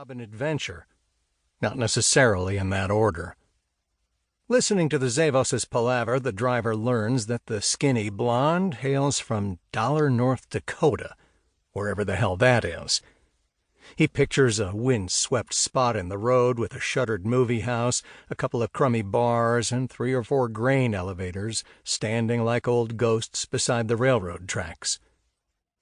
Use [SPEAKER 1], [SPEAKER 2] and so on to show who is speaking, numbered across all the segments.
[SPEAKER 1] job and adventure, not necessarily in that order. Listening to the Zavos' palaver, the driver learns that the skinny blonde hails from Dollar, North Dakota, wherever the hell that is. He pictures a wind-swept spot in the road with a shuttered movie house, a couple of crummy bars, and 3 or 4 grain elevators standing like old ghosts beside the railroad tracks.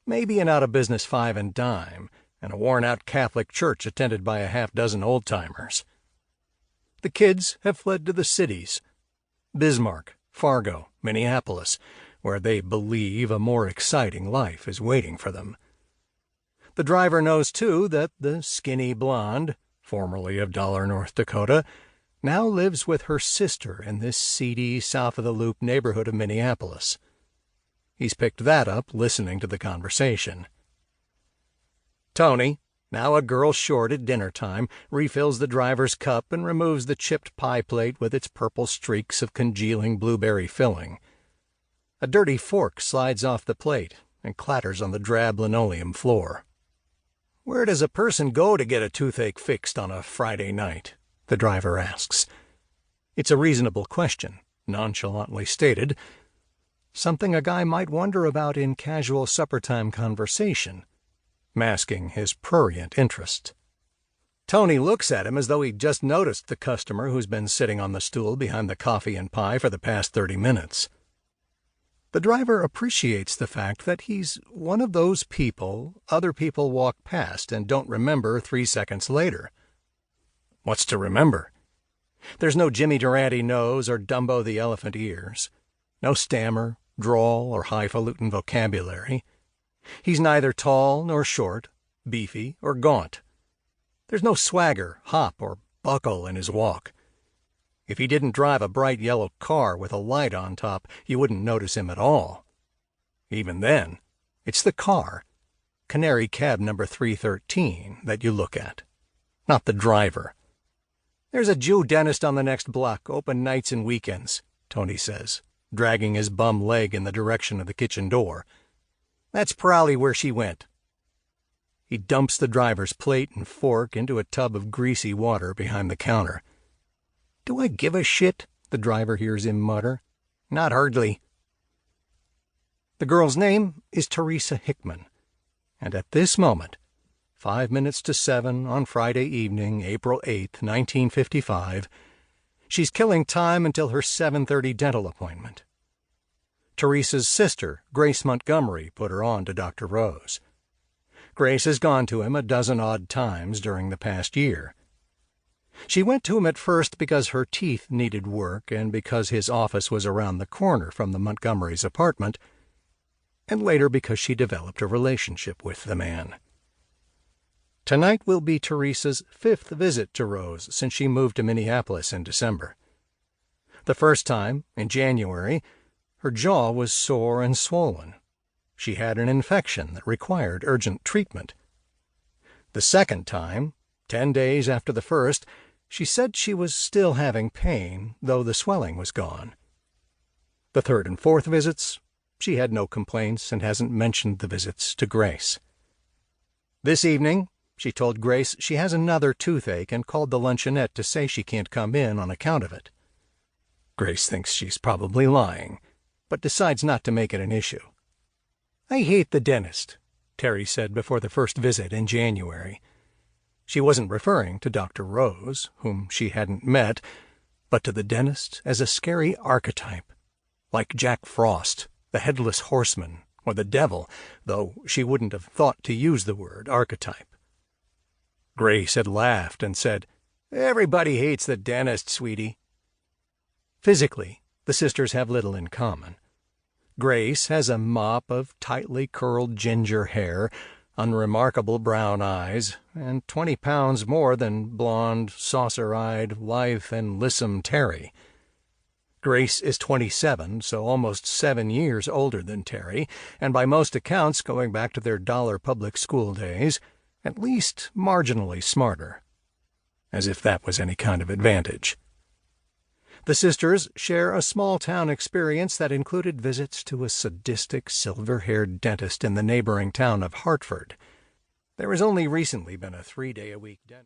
[SPEAKER 1] Maybe an out-of-business 5 and dime, and a worn-out Catholic church attended by a half-dozen old-timers. The kids have fled to the cities, Bismarck, Fargo, Minneapolis, where they believe a more exciting life is waiting for them. The driver knows, too, that the skinny blonde, formerly of Dollar, North Dakota, now lives with her sister in this seedy, south-of-the-loop neighborhood of Minneapolis. He's picked that up listening to the conversation. Tony, now a girl short at dinner time, refills the driver's cup and removes the chipped pie plate with its purple streaks of congealing blueberry filling. A dirty fork slides off the plate and clatters on the drab linoleum floor. "Where does a person go to get a toothache fixed on a Friday night?" the driver asks. It's a reasonable question, nonchalantly stated, something a guy might wonder about in casual supper-time conversation, masking his prurient interest. Tony looks at him as though he'd just noticed the customer who's been sitting on the stool behind the coffee and pie for the past 30 minutes. The driver appreciates the fact that he's one of those people other people walk past and don't remember 3 seconds later. What's to remember? There's no Jimmy Durante nose or Dumbo the elephant ears, no stammer, drawl, or highfalutin vocabulary. He's neither tall nor short, beefy or gaunt. There's no swagger, hop, or buckle in his walk. If he didn't drive a bright yellow car with a light on top, you wouldn't notice him at all. Even then, it's the car, Canary Cab number 313, that you look at, not the driver. "There's a Jew dentist on the next block, open nights and weekends," Tony says, dragging his bum leg in the direction of the kitchen door. "That's probably where she went." He dumps the driver's plate and fork into a tub of greasy water behind the counter. "Do I give a shit?" the driver hears him mutter. "Not hardly." The girl's name is Teresa Hickman, and at this moment, 5 minutes to 7 on Friday evening, April 8th, 1955, she's killing time until her 7:30 dental appointment. Teresa's sister, Grace Montgomery, put her on to Dr. Rose. Grace has gone to him a dozen odd times during the past year. She went to him at first because her teeth needed work and because his office was around the corner from the Montgomerys' apartment, and later because she developed a relationship with the man. Tonight will be Teresa's 5th visit to Rose since she moved to Minneapolis in December. The first time, in January, her jaw was sore and swollen. She had an infection that required urgent treatment. The second time, 10 days after the first, she said she was still having pain, though the swelling was gone. The third and fourth visits, she had no complaints and hasn't mentioned the visits to Grace. This evening, she told Grace she has another toothache and called the luncheonette to say she can't come in on account of it. Grace thinks she's probably lying, but decides not to make it an issue. "I hate the dentist," Terry said before the first visit in January. She wasn't referring to Dr. Rose, whom she hadn't met, but to the dentist as a scary archetype, like Jack Frost, the Headless Horseman, or the Devil, though she wouldn't have thought to use the word archetype. Grace had laughed and said, "Everybody hates the dentist, sweetie." Physically, the sisters have little in common. Grace has a mop of tightly curled ginger hair, unremarkable brown eyes, and 20 pounds more than blonde, saucer-eyed, lithe, and lissom Terry. Grace is 27, so almost 7 years older than Terry, and by most accounts, going back to their Dollar public school days, at least marginally smarter. As if that was any kind of advantage. The sisters share a small-town experience that included visits to a sadistic, silver-haired dentist in the neighboring town of Hartford. There has only recently been a 3-day-a-week dentist.